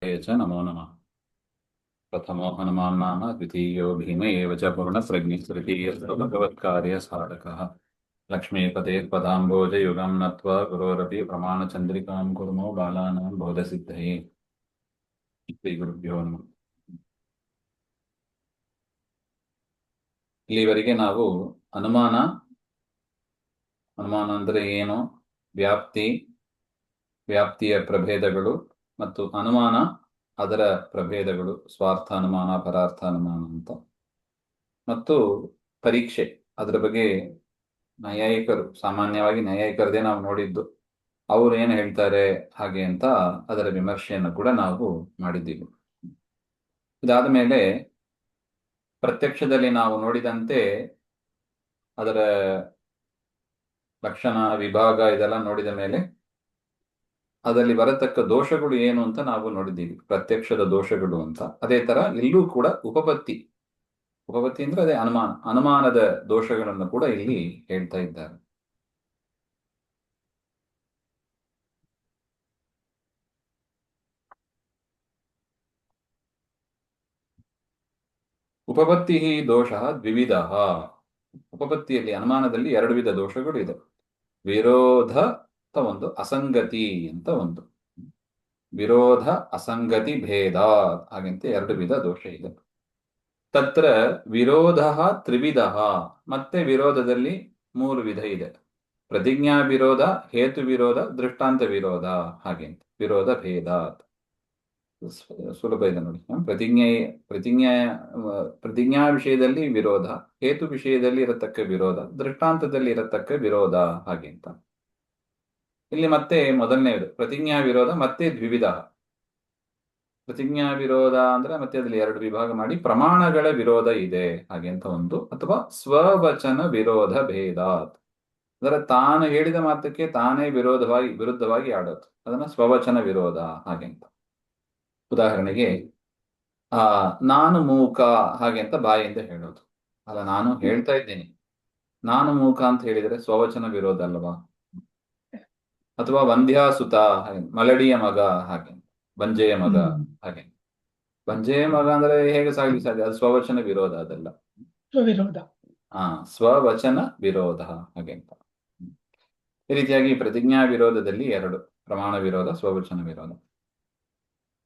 च नमो नमः। प्रथमो हनुमान् नाम द्वितीयो भीम एव च पूर्णप्रज्ञस्तृतीयस्तु भगवत्कार्यसाधकः लक्ष्मीपतेः पदाम्बोजयुगं नत्वा गुरोरपि प्रमाणचन्द्रिकां कुर्मो बालानां बोधसिद्धये ಶ್ರೀಗುರುಭ್ಯೋ ನಮಃ. ಇಲ್ಲಿವರೆಗೆ ನಾವು ಅನುಮಾನ ಅಂದರೆ ಏನು, ವ್ಯಾಪ್ತಿಯ ಪ್ರಭೇದಗಳು ಮತ್ತು ಅನುಮಾನ ಅದರ ಪ್ರಭೇದಗಳು, ಸ್ವಾರ್ಥ ಅನುಮಾನ, ಪರಾರ್ಥ ಅನುಮಾನ ಅಂತ, ಮತ್ತು ಪರೀಕ್ಷೆ ಅದರ ಬಗ್ಗೆ ಸಾಮಾನ್ಯವಾಗಿ ನ್ಯಾಯಿಕರದೇ ನಾವು ನೋಡಿದ್ದು. ಅವರು ಏನು ಹೇಳ್ತಾರೆ ಹಾಗೆ ಅಂತ ಅದರ ವಿಮರ್ಶೆಯನ್ನು ಕೂಡ ನಾವು ಮಾಡಿದ್ದೀವಿ. ಇದಾದ ಮೇಲೆ ಪ್ರತ್ಯಕ್ಷದಲ್ಲಿ ನಾವು ನೋಡಿದಂತೆ ಅದರ ಲಕ್ಷಣ, ವಿಭಾಗ ಇದೆಲ್ಲ ನೋಡಿದ ಮೇಲೆ ಅದರಲ್ಲಿ ಬರತಕ್ಕ ದೋಷಗಳು ಏನು ಅಂತ ನಾವು ನೋಡಿದ್ದೀವಿ, ಪ್ರತ್ಯಕ್ಷದ ದೋಷಗಳು ಅಂತ. ಅದೇ ತರ ಇಲ್ಲೂ ಕೂಡ ಉಪಪತ್ತಿ ಅಂದ್ರೆ ಅದೇ ಅನುಮಾನದ ದೋಷಗಳನ್ನು ಕೂಡ ಇಲ್ಲಿ ಹೇಳ್ತಾ ಇದ್ದಾರೆ. ಉಪಪತ್ತಿ ದೋಷ ದ್ವಿವಿಧ. ಉಪಪತ್ತಿಯಲ್ಲಿ, ಅನುಮಾನದಲ್ಲಿ ಎರಡು ವಿಧ ದೋಷಗಳು ಇದೆ. ವಿರೋಧ ಅಂತ ಒಂದು, ಅಸಂಗತಿ ಅಂತ ಒಂದು. ವಿರೋಧ ಅಸಂಗತಿ ಭೇದ ಹಾಗಂತ ಎರಡು ವಿಧ ದೋಷ ಇದೆ. ತತ್ರ ವಿರೋಧ ತ್ರಿವಿಧ, ಮತ್ತೆ ವಿರೋಧದಲ್ಲಿ ಮೂರು ವಿಧ ಇದೆ. ಪ್ರತಿಜ್ಞಾ ವಿರೋಧ, ಹೇತು ವಿರೋಧ, ದೃಷ್ಟಾಂತ ವಿರೋಧ ಹಾಗೆ ವಿರೋಧ ಭೇದ. ಸುಲಭ ಇದೆ ನೋಡಿ. ಪ್ರತಿಜ್ಞಾ ವಿಷಯದಲ್ಲಿ ವಿರೋಧ, ಹೇತು ವಿಷಯದಲ್ಲಿ ಇರತಕ್ಕ ವಿರೋಧ, ದೃಷ್ಟಾಂತದಲ್ಲಿ ಇರತಕ್ಕ ವಿರೋಧ ಹಾಗೆ ಅಂತ. ಇಲ್ಲಿ ಮತ್ತೆ ಮೊದಲನೆಯದು ಪ್ರತಿಜ್ಞಾ ವಿರೋಧ, ಮತ್ತೆ ದ್ವಿವಿಧ. ಪ್ರತಿಜ್ಞಾ ವಿರೋಧ ಅಂದ್ರೆ ಮತ್ತೆ ಅದರಲ್ಲಿ ಎರಡು ವಿಭಾಗ ಮಾಡಿ ಪ್ರಮಾಣಗಳ ವಿರೋಧ ಇದೆ ಹಾಗೆ ಅಂತ ಒಂದು, ಅಥವಾ ಸ್ವವಚನ ವಿರೋಧ ಭೇದ ಅಂದ್ರೆ ತಾನು ಹೇಳಿದ ಮಾತಕ್ಕೆ ತಾನೇ ವಿರುದ್ಧವಾಗಿ ಆಡೋದು, ಅದನ್ನ ಸ್ವವಚನ ವಿರೋಧ ಹಾಗೆ ಅಂತ. ಉದಾಹರಣೆಗೆ ನಾನು ಮೂಕ ಹಾಗೆ ಅಂತ ಬಾಯಿಂದ ಹೇಳೋದು. ಅಲ್ಲ, ನಾನು ಹೇಳ್ತಾ ಇದ್ದೀನಿ, ನಾನು ಮೂಕ ಅಂತ ಹೇಳಿದರೆ ಸ್ವವಚನ ವಿರೋಧ ಅಲ್ವಾ? ಅಥವಾ ವಂದ್ಯಾಸುತ ಹಾಗೆ, ಮಲಡಿಯ ಮಗ ಹಾಗೆ, ಬಂಜೆಯ ಮಗ ಹಾಗೆ. ಬಂಜೆಯ ಮಗ ಅಂದ್ರೆ ಹೇಗೆ ಸಾಗಲಿ ಸಾಧ್ಯ? ಅದು ಸ್ವವಚನ ವಿರೋಧ, ಅದಲ್ಲ ಸ್ವವಿರೋಧ. ಸ್ವವಚನ ವಿರೋಧ ಹಾಗೆ ಅಂತ. ಈ ರೀತಿಯಾಗಿ ಪ್ರತಿಜ್ಞಾ ವಿರೋಧದಲ್ಲಿ ಎರಡು, ಪ್ರಮಾಣ ವಿರೋಧ, ಸ್ವವಚನ ವಿರೋಧ.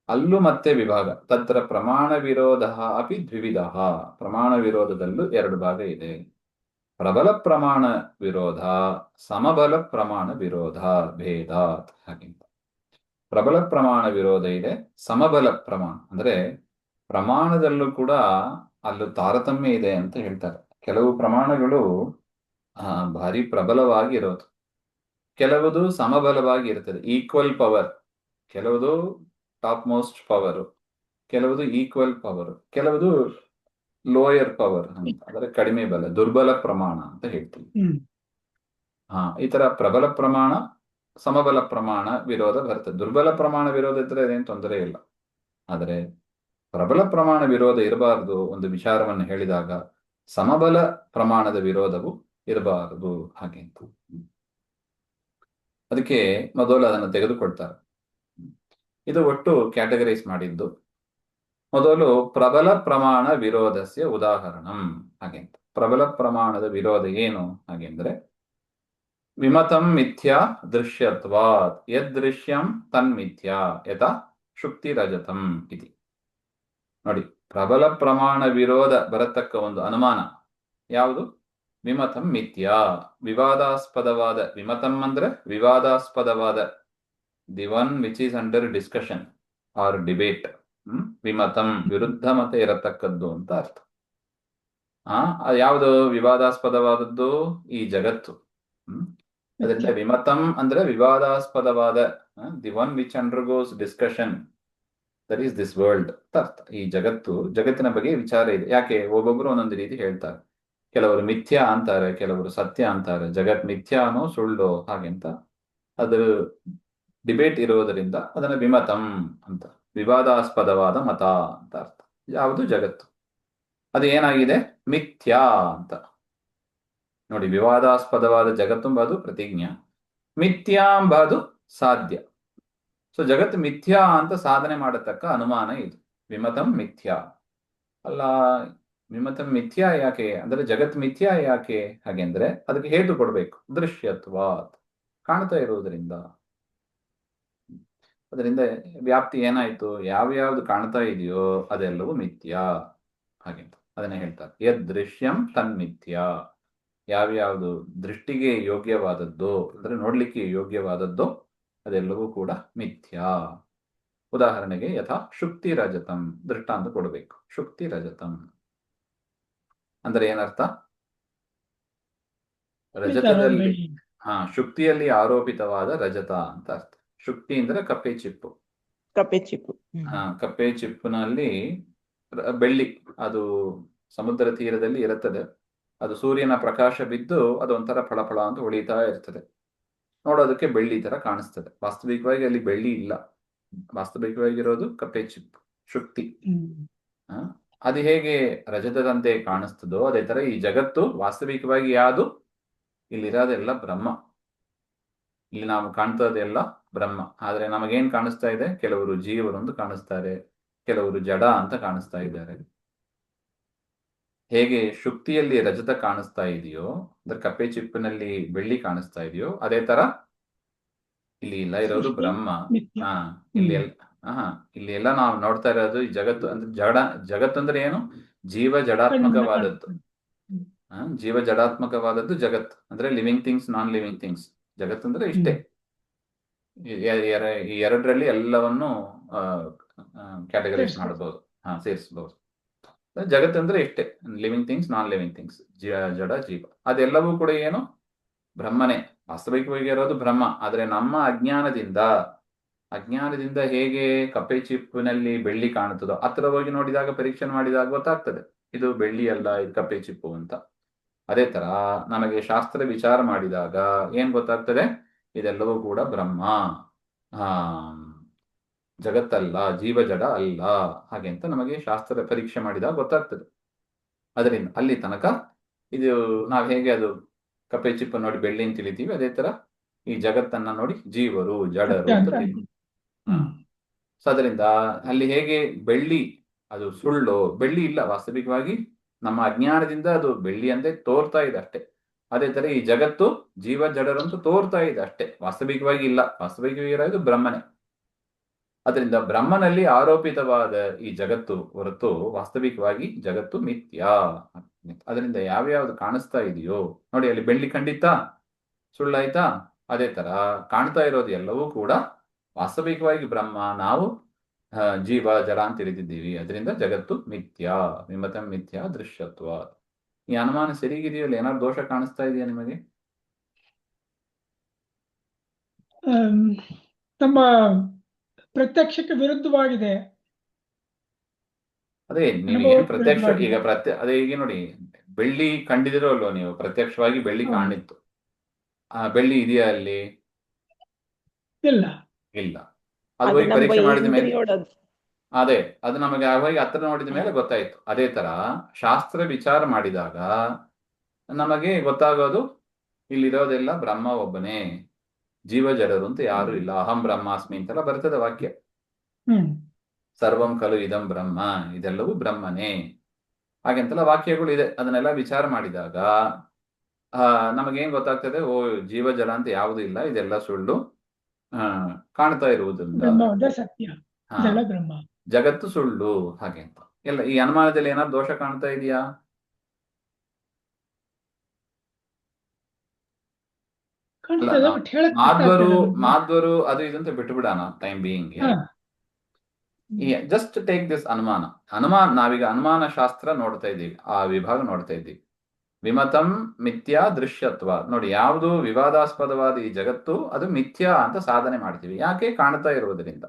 ಅಲ್ಲೂ ಮತ್ತೆ ವಿಭಾಗ. ತತ್ರ ಪ್ರಮಾಣ ವಿರೋಧ ಅಪಿ ದ್ವಿವಿಧ. ಪ್ರಮಾಣ ವಿರೋಧದಲ್ಲೂ ಎರಡು ಭಾಗ ಇದೆ. ಪ್ರಬಲ ಪ್ರಮಾಣ ವಿರೋಧ, ಸಮಬಲ ಪ್ರಮಾಣ ವಿರೋಧ ಭೇದಾತ್ ಹಾಗಿಂತ. ಪ್ರಬಲ ಪ್ರಮಾಣ ವಿರೋಧ ಇದೆ, ಸಮಬಲ ಪ್ರಮಾಣ ಅಂದ್ರೆ ಪ್ರಮಾಣದಲ್ಲೂ ಕೂಡ ಅಲ್ಲೂ ತಾರತಮ್ಯ ಇದೆ ಅಂತ ಹೇಳ್ತಾರೆ. ಕೆಲವು ಪ್ರಮಾಣಗಳು ಭಾರಿ ಪ್ರಬಲವಾಗಿ ಇರೋದು, ಕೆಲವುದು ಸಮಬಲವಾಗಿ ಇರ್ತದೆ, ಈಕ್ವಲ್ ಪವರ್. ಕೆಲವುದು ಟಾಪ್ ಮೋಸ್ಟ್ ಪವರ್, ಕೆಲವುದು ಈಕ್ವಲ್ ಪವರ್, ಕೆಲವುದು ಲೋಯರ್ ಪವರ್ ಅಂತ, ಅಂದ್ರೆ ಕಡಿಮೆ ಬಲ, ದುರ್ಬಲ ಪ್ರಮಾಣ ಅಂತ ಹೇಳ್ತೀವಿ. ಈ ತರ ಪ್ರಬಲ ಪ್ರಮಾಣ, ಸಮಬಲ ಪ್ರಮಾಣ ವಿರೋಧ ಬರ್ತದೆ. ದುರ್ಬಲ ಪ್ರಮಾಣ ವಿರೋಧ ಇದ್ರೆ ಅದೇನು ತೊಂದರೆ ಇಲ್ಲ. ಆದರೆ ಪ್ರಬಲ ಪ್ರಮಾಣ ವಿರೋಧ ಇರಬಾರದು ಒಂದು ವಿಚಾರವನ್ನು ಹೇಳಿದಾಗ, ಸಮಬಲ ಪ್ರಮಾಣದ ವಿರೋಧವು ಇರಬಾರದು ಹಾಗೆ ಅಂತ. ಅದಕ್ಕೆ ಮೊದಲು ಅದನ್ನು ತೆಗೆದುಕೊಳ್ತಾರೆ. ಇದು ಒಟ್ಟು ಕ್ಯಾಟಗರೈಸ್ ಮಾಡಿದ್ದು. ಮೊದಲು ಪ್ರಬಲ ಪ್ರಮಾಣ ವಿರೋಧಸ್ಯ ಉದಾಹರಣಂ ಹಾಗೆ ಅಂತ. ಪ್ರಬಲ ಪ್ರಮಾಣದ ವಿರೋಧ ಏನು ಹಾಗೆಂದ್ರೆ, ವಿಮತಂ ಮಿಥ್ಯಾ ದೃಶ್ಯತ್ವಾತ್ ಯದೃಶ್ಯಂ ತನ್ಮಿಥ್ಯಾ ಯಥಾ ಶುಕ್ತಿ ರಜತಂ ಇತಿ. ನೋಡಿ, ಪ್ರಬಲ ಪ್ರಮಾಣ ವಿರೋಧ ಬರತಕ್ಕ ಒಂದು ಅನುಮಾನ ಯಾವುದು? ವಿಮತಂ ಮಿಥ್ಯಾ, ವಿವಾದಾಸ್ಪದವಾದ. ವಿಮತಂ ಅಂದ್ರೆ ವಿವಾದಾಸ್ಪದವಾದ, the one which is under discussion or debate. ವಿಮತಂ ವಿರುದ್ಧ ಮತ ಇರತಕ್ಕದ್ದು ಅಂತ ಅರ್ಥ. ಯಾವುದು ವಿವಾದಾಸ್ಪದವಾದದ್ದು? ಈ ಜಗತ್ತು. ಅದರಿಂದ ವಿಮತಂ ಅಂದ್ರೆ ವಿವಾದಾಸ್ಪದವಾದ, the one which undergoes discussion, that is this world ಅಂತ ಅರ್ಥ. ಈ ಜಗತ್ತು, ಜಗತ್ತಿನ ಬಗ್ಗೆ ವಿಚಾರ ಇದೆ. ಯಾಕೆ? ಒಬ್ಬೊಬ್ರು ಒಂದೊಂದು ರೀತಿ ಹೇಳ್ತಾರೆ. ಕೆಲವರು ಮಿಥ್ಯಾ ಅಂತಾರೆ, ಕೆಲವರು ಸತ್ಯ ಅಂತಾರೆ. ಜಗತ್ ಮಿಥ್ಯಾನೋ ಸುಳ್ಳು ಹಾಗೆ ಅಂತ ಅದು ಡಿಬೇಟ್ ಇರುವುದರಿಂದ ಅದನ್ನ ವಿಮತಂ ಅಂತ, ವಿವಾದಾಸ್ಪದವಾದ ಮತ ಅಂತ ಅರ್ಥ. ಯಾವುದು? ಜಗತ್ತು. ಅದು ಏನಾಗಿದೆ? ಮಿಥ್ಯಾ ಅಂತ. ನೋಡಿ, ವಿವಾದಾಸ್ಪದವಾದ ಜಗತ್ತುಂಬದು ಪ್ರತಿಜ್ಞಾ, ಮಿಥ್ಯಾಂಬದು ಸಾಧ್ಯ. ಸೊ ಜಗತ್ತು ಮಿಥ್ಯಾ ಅಂತ ಸಾಧನೆ ಮಾಡತಕ್ಕ ಅನುಮಾನ ಇದು. ವಿಮತಂ ಮಿಥ್ಯಾ ಅಲ್ಲ. ವಿಮತಂ ಮಿಥ್ಯಾ ಯಾಕೆ ಅಂದ್ರೆ ಜಗತ್ ಮಿಥ್ಯಾ ಯಾಕೆ ಹಾಗೆಂದ್ರೆ ಅದಕ್ಕೆ ಹೇತು ಕೊಡಬೇಕು. ದೃಶ್ಯತ್ವಾತ್, ಕಾಣ್ತಾ ಇರುವುದರಿಂದ. ಅದರಿಂದ ವ್ಯಾಪ್ತಿ ಏನಾಯ್ತು, ಯಾವ್ಯಾವ್ದು ಕಾಣ್ತಾ ಇದೆಯೋ ಅದೆಲ್ಲವೂ ಮಿಥ್ಯಾ ಹಾಗೆ ಅದನ್ನೇ ಹೇಳ್ತಾರೆ. ಯದ್ ದೃಶ್ಯಂ ತನ್ಮಿಥ್ಯಾ. ಯಾವ್ಯಾವ್ದು ದೃಷ್ಟಿಗೆ ಯೋಗ್ಯವಾದದ್ದು ಅಂದ್ರೆ ನೋಡ್ಲಿಕ್ಕೆ ಯೋಗ್ಯವಾದದ್ದು ಅದೆಲ್ಲವೂ ಕೂಡ ಮಿಥ್ಯಾ. ಉದಾಹರಣೆಗೆ ಯಥಾ ಶುಕ್ತಿ ರಜತಂ ದೃಷ್ಟಾಂತ ಕೊಡಬೇಕು. ಶುಕ್ತಿ ರಜತಂ ಅಂದ್ರೆ ಏನರ್ಥ? ರಜತದಲ್ಲಿ ಶುಕ್ತಿಯಲ್ಲಿ ಆರೋಪಿತವಾದ ರಜತ ಅಂತ ಅರ್ಥ. ಶುಕ್ತಿ ಅಂದ್ರೆ ಕಪ್ಪೆ ಚಿಪ್ಪು. ಕಪ್ಪೆ ಚಿಪ್ಪು. ಕಪ್ಪೆ ಚಿಪ್ಪಿನಲ್ಲಿ ಬೆಳ್ಳಿ ಅದು ಸಮುದ್ರ ತೀರದಲ್ಲಿ ಇರುತ್ತದೆ. ಅದು ಸೂರ್ಯನ ಪ್ರಕಾಶ ಬಿದ್ದು ಅದೊಂಥರ ಫಳಫಳ ಅಂತ ಹೊಳಿತಾ ಇರ್ತದೆ. ನೋಡೋದಕ್ಕೆ ಬೆಳ್ಳಿ ತರ ಕಾಣಿಸ್ತದೆ. ವಾಸ್ತವಿಕವಾಗಿ ಅಲ್ಲಿ ಬೆಳ್ಳಿ ಇಲ್ಲ. ವಾಸ್ತವಿಕವಾಗಿರೋದು ಕಪ್ಪೆ ಚಿಪ್ಪು, ಶುಕ್ತಿ. ಅದು ಹೇಗೆ ರಜತದಂತೆ ಕಾಣಿಸ್ತದೋ ಅದೇ ತರ ಈ ಜಗತ್ತು ವಾಸ್ತವಿಕವಾಗಿ ಯಾವುದು ಇಲ್ಲಿರೋದೆಲ್ಲ ಬ್ರಹ್ಮ. ಇಲ್ಲಿ ನಾವು ಕಾಣ್ತದೆಲ್ಲ ಬ್ರಹ್ಮ. ಆದ್ರೆ ನಮಗೇನ್ ಕಾಣಿಸ್ತಾ ಇದೆ? ಕೆಲವರು ಜೀವರೊಂದು ಕಾಣಿಸ್ತಾರೆ, ಕೆಲವರು ಜಡ ಅಂತ ಕಾಣಿಸ್ತಾ ಇದ್ದಾರೆ. ಹೇಗೆ ಶುಕ್ತಿಯಲ್ಲಿ ರಜತ ಕಾಣಿಸ್ತಾ ಇದೆಯೋ ಅಂದ್ರೆ ಕಪ್ಪೆ ಚಿಪ್ಪಿನಲ್ಲಿ ಬೆಳ್ಳಿ ಕಾಣಿಸ್ತಾ ಇದೆಯೋ ಅದೇ ತರ ಇಲ್ಲಿ ಇಲ್ಲ ಇರೋದು ಬ್ರಹ್ಮ. ಇಲ್ಲಿ ಇಲ್ಲಿ ಎಲ್ಲ ನಾವು ನೋಡ್ತಾ ಇರೋದು ಈ ಜಗತ್ತು ಅಂದ್ರೆ ಜಗತ್ತು ಅಂದ್ರೆ ಏನು? ಜೀವ ಜಡಾತ್ಮಕವಾದದ್ದು. ಜೀವ ಜಡಾತ್ಮಕವಾದದ್ದು ಜಗತ್ ಅಂದ್ರೆ living things, non living things. ಜಗತ್ ಅಂದ್ರೆ ಇಷ್ಟೇ. ಈ ಎರಡರಲ್ಲಿ ಎಲ್ಲವನ್ನು ಕ್ಯಾಟಗರೈಸ್ ಮಾಡಬಹುದು, ಸೇರಿಸಬಹುದು. ಜಗತ್ ಅಂದ್ರೆ ಇಷ್ಟೇ, living things, non living things, ಜಡ ಜೀವ. ಅದೆಲ್ಲವೂ ಕೂಡ ಏನು? ಬ್ರಹ್ಮನೇ. ವಾಸ್ತವಿಕವಾಗಿ ಇರೋದು ಬ್ರಹ್ಮ. ಆದ್ರೆ ನಮ್ಮ ಅಜ್ಞಾನದಿಂದ ಹೇಗೆ ಕಪ್ಪೆ ಚಿಪ್ಪಿನಲ್ಲಿ ಬೆಳ್ಳಿ ಕಾಣುತ್ತದೋ ಹತ್ರ ಹೋಗಿ ನೋಡಿದಾಗ, ಪರೀಕ್ಷೆ ಮಾಡಿದಾಗ ಗೊತ್ತಾಗ್ತದೆ ಇದು ಬೆಳ್ಳಿ ಅಲ್ಲ, ಇದು ಕಪ್ಪೆ ಚಿಪ್ಪು ಅಂತ. ಅದೇ ತರ ನಮಗೆ ಶಾಸ್ತ್ರ ವಿಚಾರ ಮಾಡಿದಾಗ ಏನ್ ಗೊತ್ತಾಗ್ತದೆ? ಇದೆಲ್ಲವೂ ಕೂಡ ಬ್ರಹ್ಮ, ಜಗತ್ತಲ್ಲ, ಜೀವ ಜಡ ಅಲ್ಲ ಹಾಗೆ ಅಂತ ನಮಗೆ ಶಾಸ್ತ್ರ ಪರೀಕ್ಷೆ ಮಾಡಿದಾಗ ಗೊತ್ತಾಗ್ತದೆ. ಅದರಿಂದ ಅಲ್ಲಿ ತನಕ ಇದು ನಾವು ಹೇಗೆ ಅದು ಕಪ್ಪೆ ಚಿಪ್ಪ ನೋಡಿ ಬೆಳ್ಳಿ ಅಂತ ತಿಳಿತೀವಿ, ಅದೇ ತರ ಈ ಜಗತ್ತನ್ನ ನೋಡಿ ಜೀವರು ಜಡರು ಅಂತ ತಿಳಿತೀವಿ. ಸೊ ಅದರಿಂದ ಅಲ್ಲಿ ಹೇಗೆ ಬೆಳ್ಳಿ ಅದು ಸುಳ್ಳು, ಬೆಳ್ಳಿ ಇಲ್ಲ ವಾಸ್ತವಿಕವಾಗಿ, ನಮ್ಮ ಅಜ್ಞಾನದಿಂದ ಅದು ಬೆಳ್ಳಿ ಅಂತೆ ತೋರ್ತಾ ಇದೆ ಅಷ್ಟೇ. ಅದೇ ತರ ಈ ಜಗತ್ತು ಜೀವ ಜಡರಂತೂ ತೋರ್ತಾ ಇದೆ ಅಷ್ಟೇ, ವಾಸ್ತವಿಕವಾಗಿ ಇಲ್ಲ. ವಾಸ್ತವಿಕವಾಗಿ ಇರೋದು ಬ್ರಹ್ಮನೇ. ಅದರಿಂದ ಬ್ರಹ್ಮನಲ್ಲಿ ಆರೋಪಿತವಾದ ಈ ಜಗತ್ತು ಹೊರತು ವಾಸ್ತವಿಕವಾಗಿ ಜಗತ್ತು ಮಿಥ್ಯಾ. ಅದರಿಂದ ಯಾವ್ಯಾವ್ದು ಕಾಣಿಸ್ತಾ ಇದೆಯೋ ನೋಡಿ, ಅಲ್ಲಿ ಬೆಳ್ಳಿ ಖಂಡಿತ ಸುಳ್ಳಾಯ್ತಾ? ಅದೇ ತರ ಕಾಣ್ತಾ ಇರೋದು ಎಲ್ಲವೂ ಕೂಡ ವಾಸ್ತವಿಕವಾಗಿ ಬ್ರಹ್ಮ, ನಾವು ಜೀವ ಜಡ ಅಂತ ತಿಳಿದಿದ್ದೀವಿ. ಅದರಿಂದ ಜಗತ್ತು ಮಿಥ್ಯಾ. ವಿಮತಂ ಮಿಥ್ಯಾ ದೃಶ್ಯತ್ವ. ಈ ಅನುಮಾನ ಸರಿಗಿದೆಯಲ್ಲ? ಏನಾದ್ರು ದೋಷ ಕಾಣಿಸ್ತಾ ಇದೆಯಾ ನಿಮಗೆ? ನಮ್ಮ ಪ್ರತ್ಯಕ್ಷಕ್ಕೆ ವಿರುದ್ಧವಾಗಿದೆ. ಅದೇ ನೀವು ಏನ್ ಪ್ರತ್ಯಕ್ಷ ಈಗ ಅದೇ ಈಗ ನೋಡಿ, ಬೆಳ್ಳಿ ಕಂಡಿದಿರೋ ಅಲ್ವೋ ನೀವು? ಪ್ರತ್ಯಕ್ಷವಾಗಿ ಬೆಳ್ಳಿ ಕಾಣಿತ್ತು. ಬೆಳ್ಳಿ ಇದೆಯಾ ಅಲ್ಲಿ? ಇಲ್ಲ. ಅದು ಹೋಗಿ ಪರೀಕ್ಷೆ ಮಾಡಿದ ಮೇಲೆ ಅದೇ ಅದು ನಮಗೆ ಹೋಗಿ ಹತ್ರ ನೋಡಿದ ಮೇಲೆ ಗೊತ್ತಾಯ್ತು. ಅದೇ ತರ ಶಾಸ್ತ್ರ ವಿಚಾರ ಮಾಡಿದಾಗ ನಮಗೆ ಗೊತ್ತಾಗೋದು ಇಲ್ಲಿರೋದೆಲ್ಲ ಬ್ರಹ್ಮ ಒಬ್ಬನೇ, ಜೀವ ಜಡರು ಅಂತ ಯಾರು ಇಲ್ಲ. ಅಹಂ ಬ್ರಹ್ಮಾಸ್ಮಿ ಅಂತೆಲ್ಲ ಬರ್ತದೆ ವಾಕ್ಯ. ಸರ್ವಂ ಖಲು ಇದಂ ಬ್ರಹ್ಮ, ಇದೆಲ್ಲವೂ ಬ್ರಹ್ಮನೇ ಹಾಗೆಂತೆಲ್ಲ ವಾಕ್ಯಗಳು ಇದೆ. ಅದನ್ನೆಲ್ಲ ವಿಚಾರ ಮಾಡಿದಾಗ ನಮಗೇನ್ ಗೊತ್ತಾಗ್ತದೆ? ಓ, ಜೀವ ಜಡ ಅಂತ ಯಾವುದು ಇಲ್ಲ, ಇದೆಲ್ಲ ಸುಳ್ಳು, ಕಾಣ್ತಾ ಇರುವುದರಿಂದ ಸತ್ಯ, ಜಗತ್ತು ಸುಳ್ಳು ಹಾಗೆ ಅಂತ ಎಲ್ಲ. ಈ ಅನುಮಾನದಲ್ಲಿ ಏನಾದ್ರು ದೋಷ ಕಾಣ್ತಾ ಇದೆಯಾ? ಮಾಧ್ವರು ಅದು ಇದಂತ ಬಿಟ್ಟು ಬಿಡೋಣ time being. Just take this ಅನುಮಾನ. ನಾವೀಗ ಅನುಮಾನ ಶಾಸ್ತ್ರ ನೋಡ್ತಾ ಇದ್ದೀವಿ, ಆ ವಿಭಾಗ ನೋಡ್ತಾ ಇದ್ದೀವಿ. ವಿಮತಂ ಮಿಥ್ಯಾ ದೃಶ್ಯತ್ವ. ನೋಡಿ, ಯಾವುದು ವಿವಾದಾಸ್ಪದವಾದ ಈ ಜಗತ್ತು ಅದು ಮಿಥ್ಯಾ ಅಂತ ಸಾಧನೆ ಮಾಡ್ತೀವಿ. ಯಾಕೆ? ಕಾಣ್ತಾ ಇರುವುದರಿಂದ.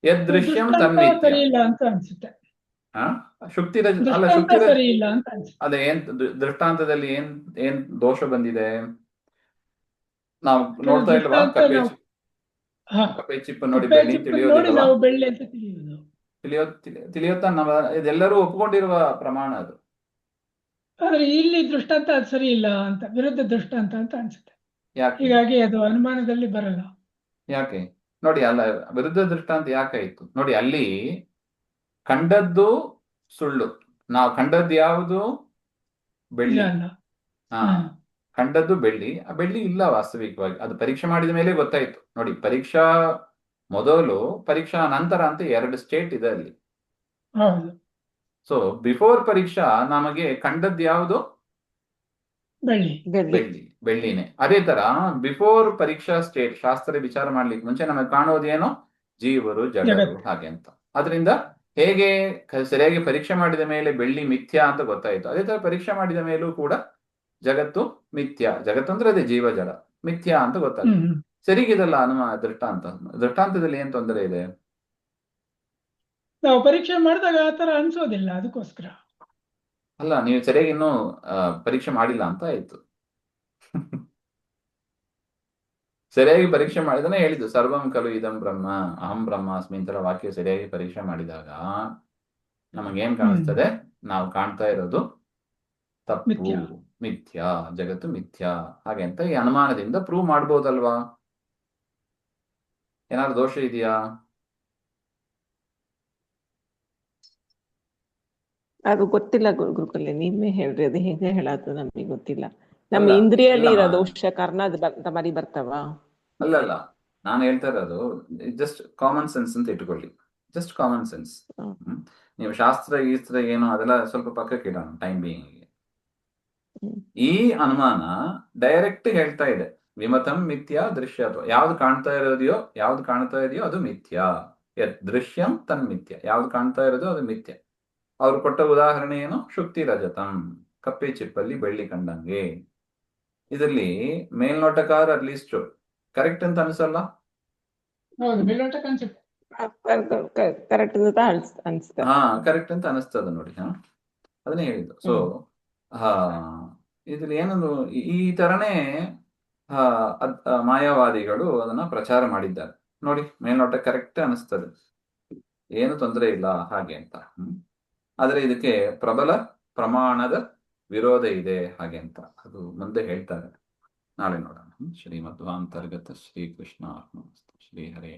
ಯದೃಶ್ಯಂ ತನ್ಮಿಥ್ಯ. ಶುಕ್ತಿ ಅಲ್ಲ, ಶುಕ್ತಿ ಅದೇ ಏನ್ ದೃಷ್ಟಾಂತದಲ್ಲಿ ಏನ್ ದೋಷ ಬಂದಿದೆ ನಾವು ನೋಡ್ತಾ ಇಲ್ವಾ? ಕಪ್ಪೆ ಚಿಪ್ಪ ನೋಡಿ ಬೆಳ್ಳಿ ತಿಳಿಯೋದಿಲ್ವಾ? ತಿಳಿಯುತ್ತಾ? ಇದೆಲ್ಲರೂ ಒಪ್ಕೊಂಡಿರುವ ಪ್ರಮಾಣ ಅದು. ಆದ್ರೆ ಇಲ್ಲಿ ದೃಷ್ಟಾಂತ ಅದು ಸರಿ ಇಲ್ಲ ಅಂತ, ವಿರುದ್ಧ ದೃಷ್ಟಾಂತ ಅಂತ ಅನ್ಸುತ್ತೆ. ಹೀಗಾಗಿ ಅದು ಅನುಮಾನದಲ್ಲಿ ಬರಲ್ಲ. ಯಾಕೆ? ನೋಡಿ ಅಲ್ಲ, ವಿರುದ್ಧ ದೃಷ್ಟಾಂತ ಯಾಕಾಯ್ತು ನೋಡಿ, ಅಲ್ಲಿ ಕಂಡದ್ದು ಸುಳ್ಳು, ನಾವು ಕಂಡದ್ದು ಯಾವುದು? ಇಲ್ಲ ಬೆಳ್ಳಿ. ಅಲ್ಲ. ಹಾ, ಹಾ. ಕಂಡದ್ದು ಬೆಳ್ಳಿ, ಆ ಬೆಳ್ಳಿ ಇಲ್ಲ ವಾಸ್ತವಿಕವಾಗಿ, ಅದು ಪರೀಕ್ಷೆ ಮಾಡಿದ ಮೇಲೆ ಗೊತ್ತಾಯ್ತು. ನೋಡಿ, ಪರೀಕ್ಷಾ ಮೊದಲು ಪರೀಕ್ಷಾ ನಂತರ ಅಂತ ಎರಡು ಸ್ಟೇಟ್ ಇದೆ ಅಲ್ಲಿ. ಹೌದು. ಸೊ ಬಿಫೋರ್ ಪರೀಕ್ಷಾ ನಮಗೆ ಕಂಡದ್ದು ಯಾವುದು? ಬೆಳ್ಳಿ. ಬೆಳ್ಳಿ. ಬೆಳ್ಳಿನೇ. ಅದೇ ತರ ಬಿಫೋರ್ ಪರೀಕ್ಷಾ ಸ್ಟೇಟ್, ಶಾಸ್ತ್ರ ವಿಚಾರ ಮಾಡ್ಲಿಕ್ಕೆ ಮುಂಚೆ ನಮಗೆ ಕಾಣೋದು ಏನು? ಜೀವರು, ಜಡರು, ಜಗತ್ತು. ಹಾಗೆ ಅಂತ. ಅದರಿಂದ ಹೇಗೆ ಸರಿಯಾಗಿ ಪರೀಕ್ಷೆ ಮಾಡಿದ ಮೇಲೆ ಬೆಳ್ಳಿ ಮಿಥ್ಯಾ ಅಂತ ಗೊತ್ತಾಯ್ತು, ಅದೇ ತರ ಪರೀಕ್ಷೆ ಮಾಡಿದ ಮೇಲೂ ಕೂಡ ಜಗತ್ತು ಮಿಥ್ಯಾ, ಜಗತ್ತು ಅಂದ್ರೆ ಅದೇ ಜೀವ ಜಡ, ಮಿಥ್ಯಾ ಅಂತ ಗೊತ್ತಾಗ್ತದೆ. ಹ್ಮ್. ಸರಿಗಿದಲ್ಲ ದೃಷ್ಟಾಂತ. ದೃಷ್ಟಾಂತದಲ್ಲಿ ಏನ್ ತೊಂದರೆ ಇದೆ? ನಾವು ಪರೀಕ್ಷೆ ಮಾಡಿದಾಗ ಆ ತರ ಅನ್ಸೋದಿಲ್ಲ, ಅದಕ್ಕೋಸ್ಕರ. ಅಲ್ಲ, ನೀವು ಸರಿಯಾಗಿ ಇನ್ನೂ ಪರೀಕ್ಷೆ ಮಾಡಿಲ್ಲ ಅಂತ ಆಯ್ತು. ಸರಿಯಾಗಿ ಪರೀಕ್ಷೆ ಮಾಡಿದಾನೆ ಹೇಳಿದ್ದು, ಸರ್ವಂ ಖಲು ಇದಂ ಬ್ರಹ್ಮ ಅಹಂ ಬ್ರಹ್ಮಾಸ್ಮಿ ಇಂತರ ವಾಕ್ಯ ಸರಿಯಾಗಿ ಪರೀಕ್ಷೆ ಮಾಡಿದಾಗ ನಮಗೇನ್ ಕಾಣಿಸ್ತದೆ? ನಾವು ಕಾಣ್ತಾ ಇರೋದು ತಪ್ಪು, ಮಿಥ್ಯಾ. ಮಿಥ್ಯಾ, ಜಗತ್ತು ಮಿಥ್ಯಾ, ಹಾಗೆ ಅಂತ ಈ ಅನುಮಾನದಿಂದ ಪ್ರೂವ್ ಮಾಡ್ಬೋದಲ್ವಾ? ಏನಾದ್ರು ದೋಷ ಇದೆಯಾ? ಅದು ಗೊತ್ತಿಲ್ಲ ಗುರುಕುಲೆ, ನೀವೇ ಹೇಳ್ರಿ, ಅದು ಹೇಗೆ ಹೇಳಾತು ನಮಗೆ ಗೊತ್ತಿಲ್ಲ. ನಮ್ಮ ಅಲ್ಲ, ಇಂದ್ರಿಯಲ್ಲಿ ಇರೋ ಇಲ್ಲಮ್ಮ. ದೋಷ ಕಾರಣ ಅದು ಮರಿ ಬರ್ತಾವ. ಅಲ್ಲ, ನಾನು ಹೇಳ್ತಾ ಇರೋದು ಜಸ್ಟ್ ಕಾಮನ್ ಸೆನ್ಸ್ ಅಂತ ಇಟ್ಕೊಳ್ಳಿ, ಜಸ್ಟ್ ಕಾಮನ್ ಸೆನ್ಸ್. ನೀವು ಶಾಸ್ತ್ರ ಗೀಸ್ತ್ರ ಏನೋ ಅದೆಲ್ಲ ಸ್ವಲ್ಪ ಪಕ್ಕಕ್ಕೆ ಇಡೋಣ ಟೈಮ್ ಬೀಯಿಂಗ್. ಈ ಅನುಮಾನ ಡೈರೆಕ್ಟ್ ಹೇಳ್ತಾ ಇದೆ, ವಿಮತಂ ಮಿಥ್ಯಾ ದೃಶ್ಯತ್ವ, ಯಾವ್ದು ಕಾಣ್ತಾ ಇದೆಯೋ ಅದು ಮಿಥ್ಯಾ, ದೃಶ್ಯಂ ತನ್ಮಿಥ್ಯ, ಯಾವ್ದು ಕಾಣ್ತಾ ಇರೋದು ಅದು ಮಿಥ್ಯ. ಅವ್ರು ಕೊಟ್ಟ ಉದಾಹರಣೆ ಏನು? ಶುಕ್ತಿ ರಜತಂ, ಕಪ್ಪೆ ಚಿಪ್ಪಲ್ಲಿ ಬೆಳ್ಳಿ ಕಂಡಂಗೆ. ಇದರಲ್ಲಿ ಮೇಲ್ನೋಟಕಾರ ಅಟ್ಲೀಸ್ಟ್ ಕರೆಕ್ಟ್ ಅಂತ ಅನ್ಸಲ್ಲ? ಹೌದು, ಮೇಲ್ನೋಟ ಕಾನ್ಸೆಪ್ಟ್ ಕರೆಕ್ಟ್ ಅನ್ಸ್ತ. ಹಾ, ಕರೆಕ್ಟ್ ಅಂತ ಅನಿಸ್ತದ ನೋಡಿ. ಅದನ್ನೇ ಹೇಳಿದ್ದು. ಸೊ ಇದ್ರಲ್ಲಿ ಏನೊಂದು ಈ ತರನೇ ಮಾಯಾವಾದಿಗಳು ಅದನ್ನ ಪ್ರಚಾರ ಮಾಡಿದ್ದಾರೆ ನೋಡಿ. ಮೇಲ್ನೋಟ ಕರೆಕ್ಟ್ ಅನಿಸ್ತದೆ, ಏನು ತೊಂದರೆ ಇಲ್ಲ ಹಾಗೆ ಅಂತ. ಆದ್ರೆ ಇದಕ್ಕೆ ಪ್ರಬಲ ಪ್ರಮಾಣದ ವಿರೋಧ ಇದೆ ಹಾಗೆ ಅಂತ ಅದು ಮುಂದೆ ಹೇಳ್ತಾರೆ, ನಾಳೆ ನೋಡೋಣ. ಶ್ರೀಮಧ್ವಾಂತರ್ಗತ ಶ್ರೀಕೃಷ್ಣ ಶ್ರೀ ಹರೇ.